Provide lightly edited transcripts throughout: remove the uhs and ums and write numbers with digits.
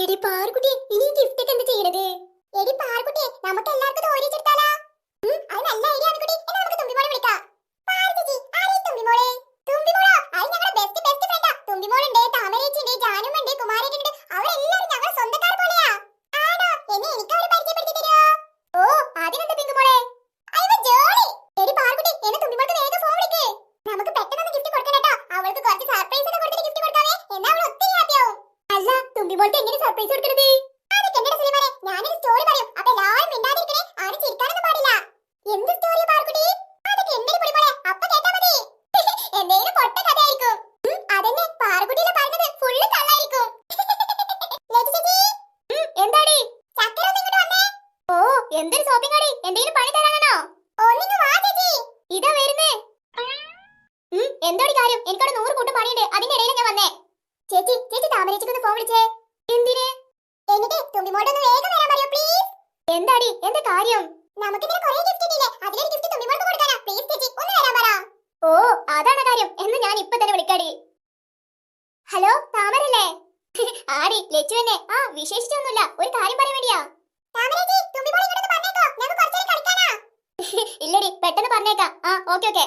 എടി പാർക്കുട്ടി, ഇനി ഗിഫ്റ്റ് ഒക്കെ എന്താ ചെയ്യണത്? എടി പാർക്കുട്ടി, നമുക്ക് എല്ലാവർക്കും ഓരി വെച്ചെടുത്താലോ? അത് നല്ല ഐഡിയ ആണ് കുട്ടി. എന്നാ നമുക്ക് തുമ്പിമോളെ വിളിക്കാം. പാർക്കുട്ടി, ആരേ തുമ്പിമോളെ? തുമ്പിമോളോ? അത് ഞങ്ങളുടെ ബെസ്റ്റ് ഫ്രണ്ടാ. തുമ്പിമോളുണ്ട്, താമരേച്ചിണ്ട്, ജാനുമുണ്ട്, കുമാരേട്ടനുണ്ട്. അവരെല്ലാരും ഞങ്ങളുടെ സ്വന്തക്കാർ പോലെയാ. ആണോ? എന്നെ എനിക്ക് അവരെ പരിചയപ്പെടുത്തി തരുമോ? ഓ, അതിനെന്താ പിങ്കുമോളെ? അയ്യോ ജോളി. എടി പാർക്കുട്ടി, എന്നെ തുമ്പിമോൾക്ക് വേഗം ഫോൺ വിളിക്ക്. നമുക്ക് പെട്ടെന്ന് ഗിഫ്റ്റ് കൊടുക്കണം കേട്ടോ. അവൾക്ക് കുറച്ച് സർപ്രൈസ് ഒക്കെ കൊടുത്തിട്ട് ഗിഫ്റ്റ് കൊടുക്കാവേ. എന്നാ അവൾ ഒത്തിരി ഹാപ്പിയാവും. അല്ല, തുമ്പിമോൾക്ക് എങ്ങനെ സർപ്രൈസ് കൊടുക്കരുത്? അതൊക്കെ എന്റെ സുലൈമാനെ, ഞാനൊരു സ്റ്റോറി പറയും. അപ്പൊ എല്ലാവരും മിണ്ടാതിരിക്കണേ. ആരും ചിരിക്കാനൊന്നും പാടില്ല. എന്ത് സ്റ്റോറി പാർക്കുട്ടി? അതൊക്കെ എന്റെ പൊടിമോളെ, അപ്പൊ കേട്ടാ മതി. എന്തെങ്കിലും പൊട്ട കഥയായിരിക്കും. അതന്നെ പാർക്കുട്ടിയിലെ പറഞ്ഞത് ഫുള്ള് കള്ളായിരിക്കും. എന്താടി ചക്കര ഇങ്ങോട്ട് വന്നേ? ഓ, എന്തൊരു ഷോപ്പിംഗ് ആടി. എന്തെങ്കിലും പണി തരാനാണോ? ഒന്നിങ്ങ് വാ ചേച്ചി. ഇതാ വരുന്നേ. എന്താടി കാര്യം? എനിക്കവിടെ 100 കൂട്ടം പണിയുണ്ട്. അതിന്റെ ഇടയിൽ ഞാൻ വന്നേ. ചേച്ചി താമരേച്ചിക്കൊന്ന് ഫോൺ വിളിച്ചേ. എന്തിന്? എനിക്ക് തുമ്പിമോളെ ഒന്ന് വേഗം വരാൻ പറയോ പ്ലീസ്. എന്താടി, എന്താ കാര്യം? നമുക്ക് ഇങ്ങനെ കുറേ ഗിഫ്റ്റ് ഇല്ലേ, അതിലൊരു ഗിഫ്റ്റ് തുമ്പിമോൾക്ക് കൊടുക്കാനാ. പ്ലീസ് ചേച്ചി ഒന്ന് വരാൻ പറ. ഓ, അതാണ് കാര്യം. എന്ന് ഞാൻ ഇപ്പൊ തന്നെ വിളിക്കാടി. ഹലോ, താമരല്ലേ? ആടി, ലച്ചു തന്നെ. ആ, വിശേഷിച്ചൊന്നുമില്ല. ഒരു കാര്യം പറയാൻ വേണ്ടിയാ. താമരേച്ചി, തുമ്പിമോളെ ഇങ്ങോട്ട് പറഞ്ഞേക്കോ. ഞങ്ങൾ കുറച്ചേരം കളിക്കാനാ. ഇല്ലടി, പെട്ടെന്ന് പറഞ്ഞേക്കാം. ആ, ഓക്കേ ഓക്കേ.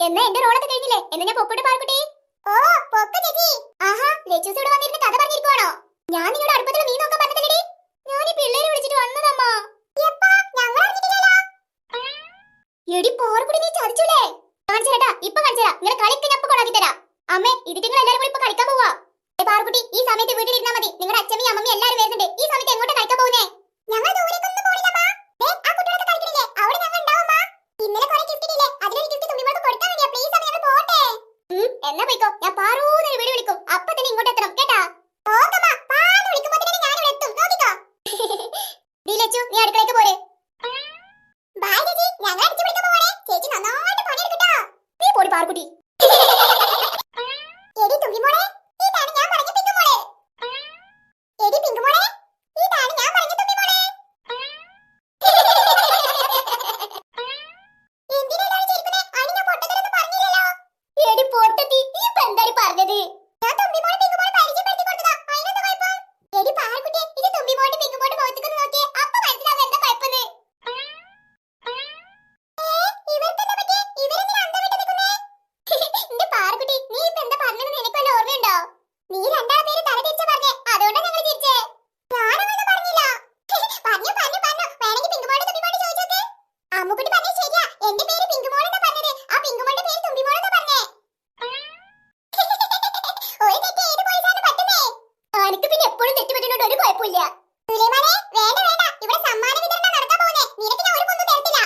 എന്നാ എന്റെ റോളൊക്കെ കഴിഞ്ഞില്ലേ? എന്നാ ഞാൻ പൊക്കോട്ട് പാർക്കുട്ടി. ഓ, പൊക്ക ചേച്ചി. ആഹാ, ലച്ചൂസ് ഇവിടെ വന്നിരുന്ന് കഥ പറഞ്ഞിരിക്കുവാണോ? ഞാൻ നിങ്ങളുടെ അടുപ്പത്തിൽ നീ നോക്കാൻ പറഞ്ഞതല്ലേടി. ഞാൻ ഈ പിള്ളേരെ വിളിച്ചിട്ട് വന്നതമ്മ. എടി പാർക്കുട്ടി, നീ ചതിച്ചൂലേ? കാണിച്ചേട്ടാ, ഇപ്പൊ കാണിച്ചേരാ. നിങ്ങളുടെ കളിക്ക് ഞാൻ കൊണ്ടാക്കി തരാം. അമ്മേ, ഇതിട്ട് നിങ്ങൾ എല്ലാവരും കൂടി ഇപ്പൊ കളിക്കാൻ പോവാ. പാർക്കുട്ടി, ഈ സമയത്ത് വീട്ടിലിരുന്നാ മതി. നിങ്ങളുടെ അച്ഛമ്മയും അമ്മയും എല്ലാവരും വരുന്നുണ്ട്. ഈ സമയത്ത് എങ്ങോട്ടാ കളിക്കാൻ പോകുന്നേ? ഞങ്ങൾ ദൂരേക്കൊന്നും പോണില്ലമ്മ. ആ കുട്ടികളൊക്കെ കളിക്കണില്ലേ? അവിടെ ഞങ്ങൾ ഉണ്ടാവുമ്മ. ഇന്നലെ കുറെ ഗിഫ്റ്റ് ഇല്ലേ, അതിലൊരു ഗിഫ്റ്റ് തുമ്പിമോൾക്ക് കൊടുക്കാൻ വേണ്ടിയാ. പ്ലീസ് അമ്മ, ഞങ്ങൾ പോട്ടെ. എന്നാ പോയിക്കോ. ഞാൻ പാറൂന്നൊരു വീട് വിളിക്കും. അപ്പൊ തന്നെ ഇങ്ങോട്ട് എത്തണം കേട്ടാ. ഓക്കമ്മ, പാന്ന് വിളിക്കുമ്പോ തന്നെ ഞാൻ ഇവിടെ എത്തും. നോക്കിക്കോ. നീ ലച്ചു, നീ അടുക്കളയ്ക്ക് പോരെ. ബൈ ചേച്ചി, ഞങ്ങൾ അടിച്ചു പിടിക്കാൻ പോവാണേ. ചേച്ചി നന്നായിട്ട് പണിയെടുക്കട്ടോ. നീ പോടി പാർക്കുട്ടി. എടി തുമ്പിമോളെ, ഇതാണ് ഞാൻ പറഞ്ഞ പിങ്കുമോളെ. എടി പിങ്കുമോളെ, ഇതാണ് ഞാൻ പറഞ്ഞ തുമ്പിമോളെ. എന്തിനാ എല്ലാവരും ചിരിക്കുന്നേ? അതിന് ഞാൻ പൊട്ടത്തരൊന്നും പറഞ്ഞില്ലല്ലോ. എടി പൊട്ടത്തി, നീ ഇപ്പൊ എന്താടി പറഞ്ഞത്? ഞാൻ തുമ്പിമോളെ പിങ്കുമോളെ പരിചയപ്പെടുത്തി കൊടുത്തതാ. അതിനെന്താ കുഴപ്പം? എടി പാർക്കുട്ടി, ഇത് തുമ്പിമോളുടെ പിങ്കുമോളുടെ മുഖത്തേക്ക് നോക്കിയേ. അപ്പൊ മനസ്സിലാവും എന്താ കുഴപ്പമെന്ന്. നീ രണ്ടാം പേര് തല തിരിച്ച പറഞ്ഞേ, അതുകൊണ്ടാ ഞങ്ങൾ ചിരിച്ചേ. ഞാനൊന്നും പറഞ്ഞില്ല. പറഞ്ഞു വേണമെങ്കിൽ പിങ്കുമോളുടെ തുമ്പിമോളെ ചോദിച്ചോക്ക്. അമ്മുക്കുട്ടി പറഞ്ഞത് ശരിയാ. എന്റെ പേര് പിങ്കുമോളെന്നാ പറഞ്ഞത്. ആ പിങ്കുമോളുടെ പേര് തുമ്പിമോളെന്നാ പറഞ്ഞേ. ഒരു തെറ്റ് ഏത് പോലീസാണ് പറ്റുന്നേ? എനിക്ക് പിന്നെ എപ്പോഴും തെറ്റ് പറ്റുന്നോണ്ട് ഒരു കുഴപ്പമില്ല. സുലൈമാനെ, വേണ്ട, ഇവിടെ സമ്മാന വിതരണം നടക്കാൻ പോകുന്നേ. നിനക്ക് ഞാൻ ഒരു കുന്തും തരത്തില്ല.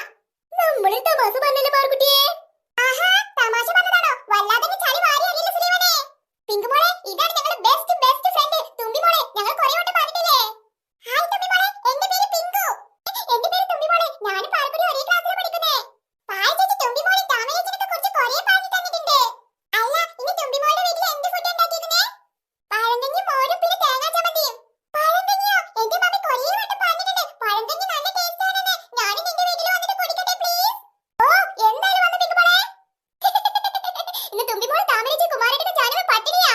നമ്മൾ തമാശ പറഞ്ഞല്ലേ പാർക്കുട്ടിയെ? ആഹാ, തമാശ പറഞ്ഞതാണോ? വല്ലാതെ ചളി വാരി അറിയില്ല സുലൈമാനെ. പിങ്കുമോളെ, ഇതാണ് ഞങ്ങളുടെ ബെസ്റ്റ് ഫ്രണ്ട് തുമ്പിമോളെ. ഞങ്ങൾ കുറേ വട്ടം പറഞ്ഞിട്ടില്ലേ? ഹായ് തുമ്പിമോളെ, എന്റെ പേര് പിങ്കു. എന്റെ പേര് തുമ്പിമോളെ. ഞാനും പാർക്കുട്ടി ഒരേ ക്ലാസ്സിലാണ് പഠിക്കുന്നേ. പായ ചേച്ചി തുമ്പിമോളെ താമരേച്ചിനെ കുറിച്ച് കുറേ പറഞ്ഞു തന്നിട്ടുണ്ട്. അല്ല, ഇനി തുമ്പിമോളുടെ വീട്ടിൽ എന്ത് ഫുഡ് ഉണ്ടാക്കിയിരുന്നേ? പഴങ്കഞ്ഞിയും മോരും പിന്നെ തേങ്ങാ ചമ്മന്തിയും. പഴങ്കഞ്ഞിയോ? എന്റെ മമ്മി കുറേ വട്ടം പറഞ്ഞിട്ടുണ്ട് പഴങ്കഞ്ഞി നല്ല ടേസ്റ്റ് ആണെന്ന്. ഞാനും നിന്റെ വീട്ടിൽ വന്നിട്ട് കുടിക്കട്ടെ പ്ലീസ്? ഓ, എന്തായാലും വന്നു പിങ്കുമോളെ. ഇന്ന് തുമ്പിമോളെ താമരേച്ചി കുമാരേട്ടനും ജാനുവും പട്ടിണിയാ.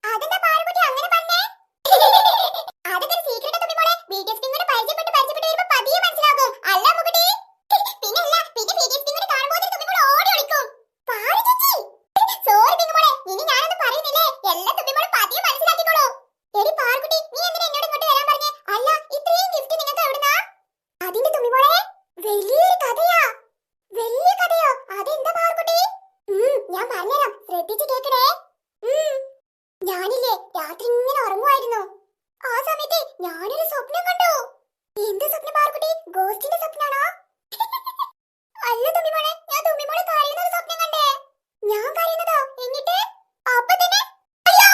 അതെന്താ പാർക്കുട്ടി അങ്ങനെ പറഞ്ഞേ? അതൊക്കെ ഒരു സീക്രട്ട് തുമ്പിമോളെ. BTS കിങ്ങിനെ പരിചയപ്പെട്ട് വരുമ്പോ പതിയെ മനസ്സിലാകും. അല്ല മുകുട്ടി? പിന്നെ BTS കിങ്ങിനെ കാണുമ്പോൾ തുമ്പിമോളെ ഓടി ഒളിക്കും. പാറു ചേച്ചി, സോറി പിങ്കുമോളെ. ഇനി ഞാനൊന്നും പറയുന്നില്ലേ. എല്ലാം തുമ്പിമോളെ പതിയെ മനസ്സിലാക്കിക്കോളൂ. എടി പാർക്കുട്ടി, നീ എന്തിനാ എന്നോട് ഇങ്ങോട്ട് വരാൻ പറഞ്ഞേ? അല്ല, ഇത്രയും ഗിഫ്റ്റ് നിങ്ങൾക്ക് എവിടുന്നാ? അതിന്റെ തുമ്പിമോളെ വലിയൊരു കഥയാ. വലിയ കഥയോ? അതെന്താ പാർക്കുട്ടി? ഞാൻ പറഞ്ഞുതരാം, ശ്രദ്ധിച്ച് കേക്കണേ. ഞാനില്ലേ രാത്രി ഇങ്ങനെ ഉറങ്ങുമായിരുന്നു. ആ സമയത്ത് ഞാനൊരു സ്വപ്നം കണ്ടു. എന്ത് സ്വപ്നം പാർക്കുട്ടി? ഗോസ്റ്റിന്റെ സ്വപ്നാണോ? അല്ല തുമ്പിമോളെ, ഞാൻ തുമ്പിമോളെ കരയുന്ന ഒരു സ്വപ്നം കണ്ടേ. ഞാൻ കരയുന്നതോ? എന്നിട്ട് അപ്പൊ തന്നെ അയ്യോ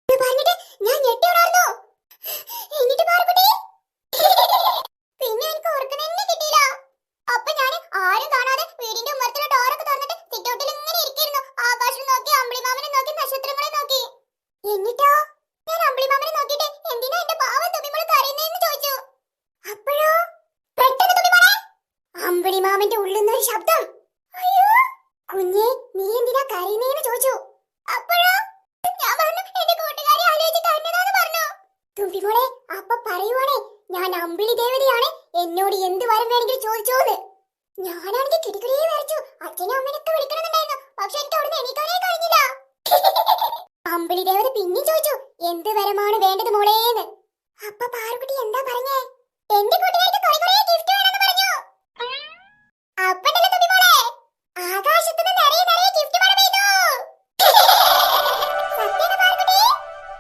എന്ന് പറഞ്ഞിട്ട് ഞാൻ ഞെട്ടി ഉണർന്നു. എന്നിട്ട് പാർക്കുട്ടി പിന്നെ എനിക്ക് ഓർക്കണ തന്നെ കിട്ടിയില്ല. അപ്പൊ ഞാൻ ആരും കാണാതെ വീടിന്റെ ഉമ്മറത്തുള്ള ഡോറൊക്കെ തുറന്നിട്ട് സിറ്റൗട്ടിൽ ഇങ്ങനെ ഇരിക്കുന്നു. ആകാശം നോക്കി, അമ്പിളിമാമനെ നോക്കി, നക്ഷത്രങ്ങളെ നോക്കി. എന്നിട്ടോ ഞാൻ അമ്പിളിമാമനെ നോക്കിയിട്ട് എന്തിനാ എന്റെ പാവം തുമ്പിമോള് കരയുന്നേന്ന് ചോദിച്ചു. അപ്പോഴോ പെട്ടെന്ന് തുമ്പിമോളെ അമ്പിളിമാമന്റെ ഉള്ളിൽ നിന്നൊരു ശബ്ദം. അയ്യോ കുഞ്ഞേ, നീ എന്തിനാ കരയുന്നേന്ന് ചോദിച്ചു. അപ്പോഴോ തുമ്പിമോളെ അപ്പ പറയുവാണേ ഞാൻ അമ്പിളി ദേവതയാണ്, എന്നോട് എന്ത് വരം വേണമെങ്കിലും ചോദിച്ചോന്ന്. ഞാനാണെങ്കിൽ കിടികിടിയെ വരച്ചു, അച്ഛനും അമ്മനൊക്കെ വിളിക്കണമെന്നുണ്ടായിരുന്നു, പക്ഷെ എനിക്ക് അവിടുന്ന് എണീക്കാനേ കഴിഞ്ഞില്ല. അമ്പിളി ദേവത പിന്നെയും ചോദിച്ചു എന്ത് വരമാണ് വേണ്ടത് മോളേന്ന്. അപ്പൊ പാറുകുട്ടി എന്താ പറഞ്ഞേ? എന്റെ കൂട്ടുകാർക്ക് കുറേ ഗിഫ്റ്റ് വേണമെന്ന് പറഞ്ഞു. അപ്പണ്ടല്ലോ തുമ്പിമോളെ ആകാശത്ത് നിന്ന് നിറയെ ഗിഫ്റ്റ് മഴ പെയ്തു. സത്യം പാറുകുട്ടി?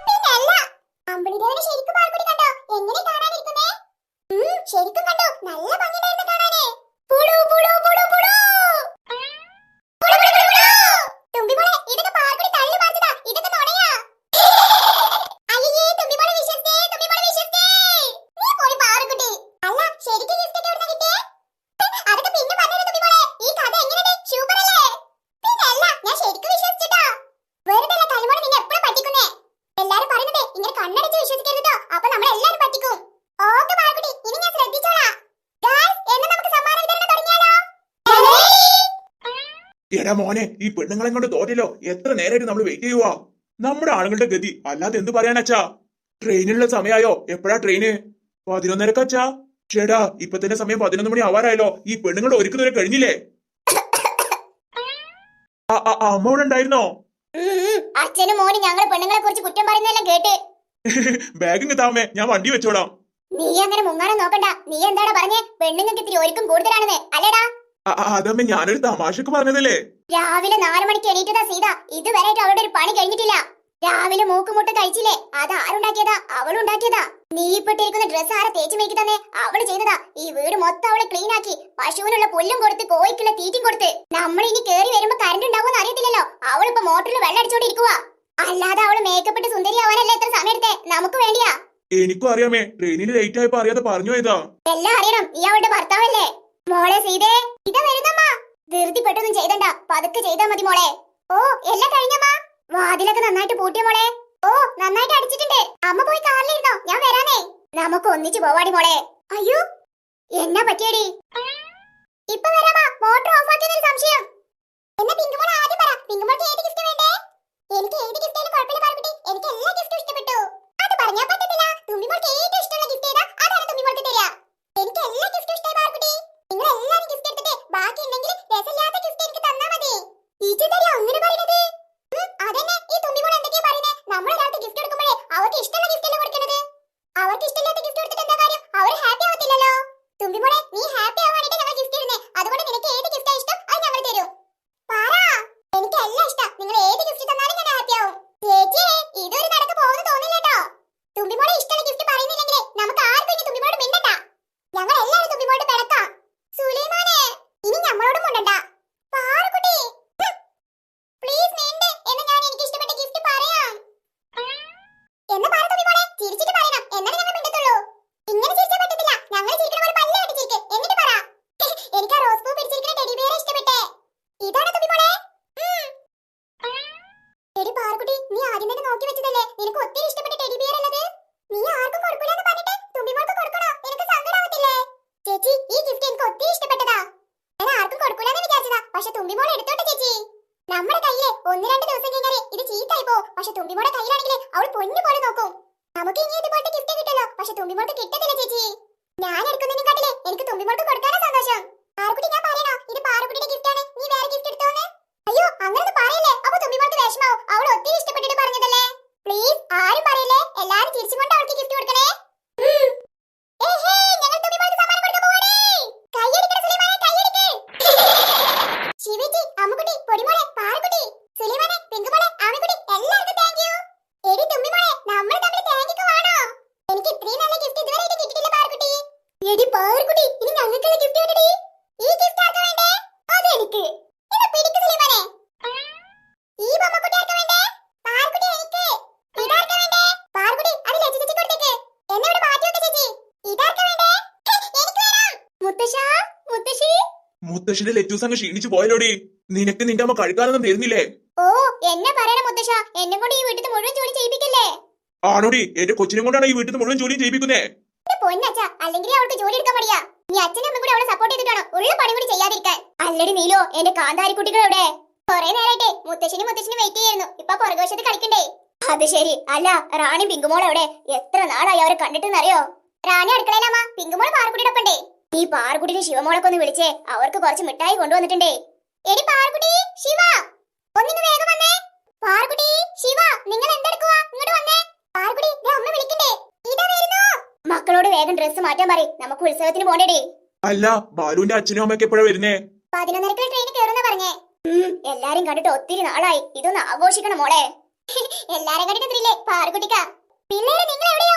പിന്നല്ല. അമ്പിളി ദേവനെ ശരിക്കും പാറുകുട്ടി കണ്ടോ? എങ്ങനെ കാണാനിരിക്കുന്നേ? ശരിക്കും കണ്ടു, നല്ല ഭംഗിയുണ്ടായിരുന്നു കാണാനേ. പുളു പുളു പുളു പുളു തുമ്പിമോളെ ഇതൊക്കെ പാറുകുട്ടി തള്ളി മാറ്റതാ, ഇതൊക്കെ നുണയാ. അയ്യേ തുമ്പിമോളെ വിശ്വസിച്ചേ, തുമ്പിമോളെ വിശ്വസിച്ചേ. നീ പോയി പാറുകുട്ടി. അല്ല ശരിക്കും ഗിഫ്റ്റ് ഒക്കെ എവിടുന്നാ കിട്ടിയേ? അതൊക്കെ പിന്നെ പറഞ്ഞു തുമ്പിമോളെ. ഈ കഥ എങ്ങനെയുണ്ട്? സൂപ്പർ അല്ലേ? പിന്നല്ല, ഞാൻ ശരിക്കും വിശ്വസിച്ചിട്ടാ. വെറുതെ അല്ല തലമുറ നിന്നെ എപ്പോഴും പറ്റിക്കുന്നേ. എല്ലാരും പറയുന്നതേ ഇങ്ങനെ കണ്ണടച്ച് വിശ്വസിക്കരുതോ, അപ്പൊ നമ്മളെല്ലാരും പറ്റിക്കും. ഓക്കെ പാറുകുട്ടി, ഇനി ഞാൻ ശ്രദ്ധിച്ചോളാം. ഗായ്സ്, എന്നാ നമുക്ക് സമ്മാന വിതരണം തുടങ്ങിയാലോ? എടാ മോനെ, ഈ പെണ്ണുങ്ങളെ കൊണ്ട് തോറ്റല്ലോ. എത്ര നേരമായിട്ട് നമ്മൾ വെയിറ്റ് ചെയ്യുവാ. നമ്മുടെ ആളുകളുടെ ഗതി അല്ലാതെ എന്ത് പറയാനച്ചാ? ട്രെയിനിലുള്ള സമയമായോ? എപ്പോഴാ ട്രെയിന്? 11:30 അച്ഛാ. ചേടാ ഇപ്പൊ തന്നെ സമയം 11 മണി ആവാറായല്ലോ. ഈ പെണ്ണുങ്ങളുടെ ഒരുക്കുന്നവരെ കഴിഞ്ഞില്ലേ? അമ്മ ഇവിടെ ഉണ്ടായിരുന്നോ? അച്ഛനും മോനും ഞങ്ങളെ പെണ്ണുങ്ങളെ കുറിച്ച് കുറ്റം പറയുന്നതെല്ലാം കേട്ട്. ബാഗിങ് താമേ, ഞാൻ വണ്ടി വെച്ചോളാം. നീ അങ്ങനെ മുങ്ങാനും നോക്കണ്ട. നീ എന്താടാ പറഞ്ഞേ? പെണ്ണുങ്ങൾക്ക് ഇത്തിരി ഒരുക്കം കൂടുതലാണെന്ന് അല്ലേടാ? അതമ്മ ഞാനൊരു തമാശക്ക് പറഞ്ഞതല്ലേ. രാവിലെ 4 മണിക്ക് എണീറ്റതാ സീത. ഇതുവരെയായിട്ട് അവളുടെ ഒരു പണി കഴിഞ്ഞിട്ടില്ല. രാവിലെ മൂക്കുമുട്ട കഴിച്ചില്ലേ? അത് ആരുണ്ടാക്കിയതാ? അവളുണ്ടാക്കിയതാ. നീ ഇപ്പിട്ടിരിക്കുന്ന ഡ്രസ് ആരെ തേച്ച് മേക്കി തന്നെ? അവള് ചെയ്തതാ. ഈ വീട് മൊത്തം അവളെ ക്ലീൻ ആക്കി, പശുവിനുള്ള പുല്ലും കൊടുത്ത്, കോഴിക്കുള്ള തീറ്റും കൊടുത്ത്. നമ്മൾ ഇനി കേറി വരുമ്പോ കറണ്ട് ഉണ്ടാവുമെന്ന് അറിയത്തില്ലല്ലോ. അവളിപ്പോ മോട്ടറിൽ വെള്ളം അടിച്ചോണ്ടിരിക്കുവാ. അല്ലാതെ അവള് മേക്കപ്പ് ഇട്ട് സുന്ദരി ആവാനല്ലേ എത്ര സമയം എടുത്തേ? നമുക്ക് വേണ്ടിയാ. എനിക്കും അറിയാമേ, ട്രെയിനിൽ ലേറ്റ് ആയപ്പോ അറിയാതെ പറഞ്ഞു പോയതാ. എല്ലാം അറിയണം, നീ അവളുടെ ഭർത്താവല്ലേ? മോളെ സീതേ, ഇതാ വരുന്നമ്മ. ധൃതി പെട്ടൊന്നും ചെയ്തണ്ട, പതുക്കെ ചെയ്താ മതി മോളെ. ഓ എല്ലാം കഴിഞ്ഞമ്മ. വാതിലൊക്കെ നന്നായിട്ട് പൂട്ടിയ മോളെ. ഓ നന്നായിട്ട് അടിച്ചിട്ടുണ്ട്. അമ്മ പോയി കാറിലിരുന്നോ, ഞാൻ വരാനേ. നമുക്ക് ഒന്നിച്ചു പോവാടി മോളെ. അയ്യോ എന്നാ പറ്റിയടി? ഇപ്പൊ വരാമാ, മോട്ടർ ഓഫ് ആക്കിയെന്നൊരു സംശയം. എന്നാ പിങ്കുമോൾ ആദ്യം പറ, പിങ്കുമോൾക്ക് ഏത് ഗിഫ്റ്റ് വേണ്ടേ? എനിക്ക് ഏത് ഗിഫ്റ്റ് ആയാലും കുഴപ്പമില്ല പാറുകുട്ടി, എനിക്ക് എല്ലാ ഗിഫ്റ്റും ഇഷ്ടപ്പെട്ടു. അത് പറഞ്ഞാ പറ്റത്തില്ല. തുമ്പിമോൾക്ക് ഏറ്റവും ഇഷ്ടമുള്ള ഗിഫ്റ്റ് ഏതാ അതാണ് തുമ്പിമോൾക്ക് തരിക. എനിക്ക് എല്ലാ ഗിഫ്റ്റും ഇഷ്ടമായി പാറുകുട്ടി. നിങ്ങൾ എല്ലാരും ഗിഫ്റ്റ് എടുത്തിട്ട് ബാക്കി ഉണ്ടെങ്കിൽ രസമില്ലാത്ത ഗിഫ്റ്റ് എനിക്ക് തന്നാ മതി. ടീച്ചർ അങ്ങനെ പറയുന്നത്? അതന്നെ, ഈ തുമ്പിമോൾ എന്തൊക്കെയാ പറയുന്നേ? നമ്മൾ ഒരാൾക്ക് ഗിഫ്റ്റ് കൊടുക്കുമ്പോഴേ അവർക്ക് ഇഷ്ടമുള്ള ഗിഫ്റ്റ് അല്ലേ കൊടുക്കുന്നത്. അവർക്ക് ഇഷ്ടമില്ലാത്ത ഗിഫ്റ്റ് കൊടുത്തിട്ട് എന്താ കാര്യം? അവർ ഹാപ്പി ആവത്തില്ലല്ലോ. തുമ്പിമോളെ നീ ഹാപ്പി ആവാനായിട്ട് ഞങ്ങൾ ഗിഫ്റ്റ് ഇടുന്നേ. അതുകൊണ്ട് നിനക്ക് ഏത് ഗിഫ്റ്റാ ഇഷ്ടം അത് ഞങ്ങൾ തരും. പറ, എനിക്ക് എല്ലാം ഇഷ്ടം. നിങ്ങൾ ഏത് ഗിഫ്റ്റ് തന്നാലും ഞാൻ ഹാപ്പി ആവും. ചേച്ചി ഇതൊരു നടക്ക് പോകുന്നു തോന്നില്ലട്ടോ. തുമ്പിമോളെ ഇഷ്ടമുള്ള ഗിഫ്റ്റ് പറയുന്നില്ലെങ്കിലേ നമുക്ക് ആർക്കും ഇനി തുമ്പിമോളോട് മിണ്ടണ്ട. ഞങ്ങൾ എല്ലാവരും തുമ്പിമോളോട് പിണക്കാം. സുലൈമാനെ ഇനി നമ്മളോടും മുണ്ടണ്ട. പാറുകുട്ടി പ്ലീസ് മിണ്ട്, എന്ന് ഞാൻ എനിക്ക് ഇഷ്ടപ്പെട്ട ഗിഫ്റ്റ് പറയാം. എന്ന് പറ തുമ്പിമോളെ, ചിരിച്ചിട്ട് പറയണം, എന്നാലും ഞങ്ങൾ മിണ്ടത്തുള്ളൂ. ഇങ്ങനെ ചിരിച്ചാൽ പറ്റത്തില്ല. ഞങ്ങൾ ചിരിക്കണ പോലെ പല്ല് കടിച്ചിരിക്ക്, എന്നിട്ട് പറ. എനിക്ക് ആ റോസ് പൂ പിടിച്ചിരിക്കുന്ന ടെഡി ബിയറെ ഇഷ്ടപ്പെട്ടേ. ഇതാണ് തുമ്പിമോളെ. എടി പാറുകുട്ടി, നീ ആദ്യം തന്നെ നോക്കി വെച്ചതല്ലേ നിനക്ക് ഒത്തിരി ഇഷ്ടപ്പെട്ട ടെഡി ബിയർ ഉള്ളത്? നീ ആർക്കും കൊടുക്കില്ലെന്ന് പറഞ്ഞിട്ട് തുമ്പിമോൾക്ക് കൊടുക്കണോ? നിനക്ക് സങ്കടാവത്തില്ലേ? ചേച്ചി ഈ ഗിഫ്റ്റ് എനിക്ക് ഒത്തിരി ഇഷ്ടപ്പെട്ടതാ. ഞാൻ ആർക്കും കൊടുക്കില്ലെന്ന് വിചാരിച്ചതാ, പക്ഷെ തുമ്പിമോൾ എടുത്തോട്ടെ ചേച്ചി. നമ്മുടെ കയ്യിലെ 1-2 ദിവസം കഴിഞ്ഞാലേ ഇത് ചീത്തായി പോവും. പക്ഷെ തുമ്പിമോളുടെ കയ്യിലാണെങ്കിൽ അവൾ പൊന്നു പോലെ നോക്കും. നമുക്ക് ഇനി ഇതുപോലത്തെ ഗിഫ്റ്റ് കിട്ടല്ലോ, പക്ഷെ തുമ്പിമോൾക്ക് കിട്ടത്തില്ല ചേച്ചി. ഞാൻ എടുക്കുന്നതിനെക്കാട്ടിലെ എനിക്ക് തുമ്പിമോൾക്ക് കൊടുക്കാനാ സന്തോഷം. പാറുകുട്ടി ഞാൻ പറയണോ ഇത് പാറുകുട്ടിയുടെ ഗിഫ്റ്റ് ആണ്, നീ വേറെ ഗിഫ്റ്റ് എടുത്തോന്ന്? അയ്യോ അങ്ങനെ പറയല്ലേ, അപ്പൊ തുമ്പിമോൾക്ക് വിഷമാവും. അവൾ ഒത്തിരി ഇഷ്ടപ്പെട്ടിട്ട് പറഞ്ഞതല്ലേ. പ്ലീസ് ആരും പറയല്ലേ, എല്ലാരും തിരിച്ചും കൊണ്ട് അവൾക്ക് ഗിഫ്റ്റ് കൊടുക്കണേ. ഞങ്ങൾ തുമ്പിമോൾക്ക് സമ്മാനം കൊടുക്കാൻ പോവാണേ. കയ്യടിക്കണം സുലൈമാനെ, കയ്യടിക്ക്. ശിവജി, അമ്മുകുട്ടി, പൊടിമോളെ, പാറുകുട്ടി, സുലൈമാനെ, പിങ്കുമോളെ, ആമിക്കുട്ടി എല്ലാവർക്കും താങ്ക് യു. എടി തുമ്പിമോളെ, നമ്മൾ തമ്മിൽ താങ്ക് യു വേണോ? എനിക്ക് ഇത്രയും നല്ല ഗിഫ്റ്റ് ഇതുവരെ കിട്ടിയിട്ടില്ല പാറുകുട്ടി. എടി പാറുകുട്ടി, ഇനി ഞങ്ങൾക്കുള്ള ഗിഫ്റ്റ് വേണ്ടടി. ഈ ഗിഫ്റ്റ് ആർക്കാ വേണ്ടേ? അതെനിക്ക്. ഇത് പിടിക്ക് സുലൈമാനെ. ഈ ബൊമ്മക്കുട്ടി ആർക്കാ വേണ്ടേ? പാറുകുട്ടി എനിക്ക്. ഇതാർക്കാ വേണ്ടേ? പാറുകുട്ടി അത് ലച്ചു ചേച്ചി കൊടുത്തേക്ക്. എന്നെ ഇവിടെ മാറ്റി വെക്ക് ചേച്ചി. ഇതാർക്കാ വേണ്ടേ? എനിക്ക് വേണം. മുത്തശ്ശാ, മുത്തശ്ശി. മുത്തശ്ശിന്റെ ലെറ്റൂസ് അങ്ങ് ക്ഷീണിച്ചു പോയല്ലോടി. നിനക്ക് നിന്റെ അമ്മ കഴിക്കാനൊന്നും തരുന്നില്ലേ? ഓ എന്നെ പറയണ മുത്തശ്ശ, എന്നെ കൊണ്ട് ഈ വീട്ടിൽ മുഴുവൻ ജോലി ചെയ്യിപ്പിക്കല്ലേ. ആണോടി, എന്റെ കൊച്ചിനെ കൊണ്ടാണ് ഈ വീട്ടിൽ മുഴുവൻ ജോലിയും ചെയ്യിപ്പിക്കുന്നേ. പൊന്നച്ച, അല്ലെങ്കിൽ അവൾക്ക് ജോലി എടുക്കാൻ മടിയാ. നീ അച്ഛനും അമ്മയും കൂടി അവളെ സപ്പോർട്ട് ചെയ്തിട്ടാണോ ഉള്ള പണി കൂടി ചെയ്യാതിരിക്കാൻ? അല്ലടി നീലോ, എന്റെ കാന്താരി കുട്ടികൾ എവിടെ? കുറെ നേരമായിട്ടേ മുത്തശ്ശിനും വെയിറ്റ് ചെയ്യായിരുന്നു. ഇപ്പൊ പുറകുവശത്ത് കളിക്കണ്ടേ? അത് ശരി. അല്ല, റാണി പിങ്കുമോൾ എവിടെ? എത്ര നാളായി അവരെ കണ്ടിട്ടെന്നറിയോ? റാണി അടുക്കളയിലമ്മ, പിങ്കുമോൾ പാറക്കുട്ടിയുടെ ഒപ്പണ്ടേ. ഈ പാറക്കുട്ടിനെ ശിവമോളൊക്കെ ഒന്ന് വിളിച്ചേ, അവർക്ക് കുറച്ച് മിഠായി കൊണ്ടുവന്നിട്ടുണ്ടേ. എടി പാറക്കുട്ടി, ശിവ ഒന്നിങ്ങ് വേഗം വന്നേ. പാറക്കുട്ടി, ശിവ നിങ്ങൾ എന്തെടുക്കുവാ? ഇങ്ങോട്ട് വന്നേ. പാറക്കുട്ടി, ദേ അമ്മ വിളിക്കണ്ടേ. ഇതാ വരുന്നു. മക്കളോട് വേഗം ഡ്രസ്സ് മാറ്റാൻ പറയ്, നമുക്ക് ഉത്സവത്തിന് പോണ്ടേ. അല്ല, ബാലുവിന്റെ അച്ഛനും അമ്മയൊക്കെ എപ്പോഴാ വരുന്നേ? 11:30 ട്രെയിൻ കയറുന്ന പറഞ്ഞേ. എല്ലാരും കണ്ടിട്ട് ഒത്തിരി നാളായി, ഇതൊന്ന് ആഘോഷിക്കണം മോളെ. എല്ലാരും കണ്ടിട്ടില്ലേ പാറക്കുട്ടിക്ക? പിള്ളേര് നിങ്ങൾ എവിടെയോ?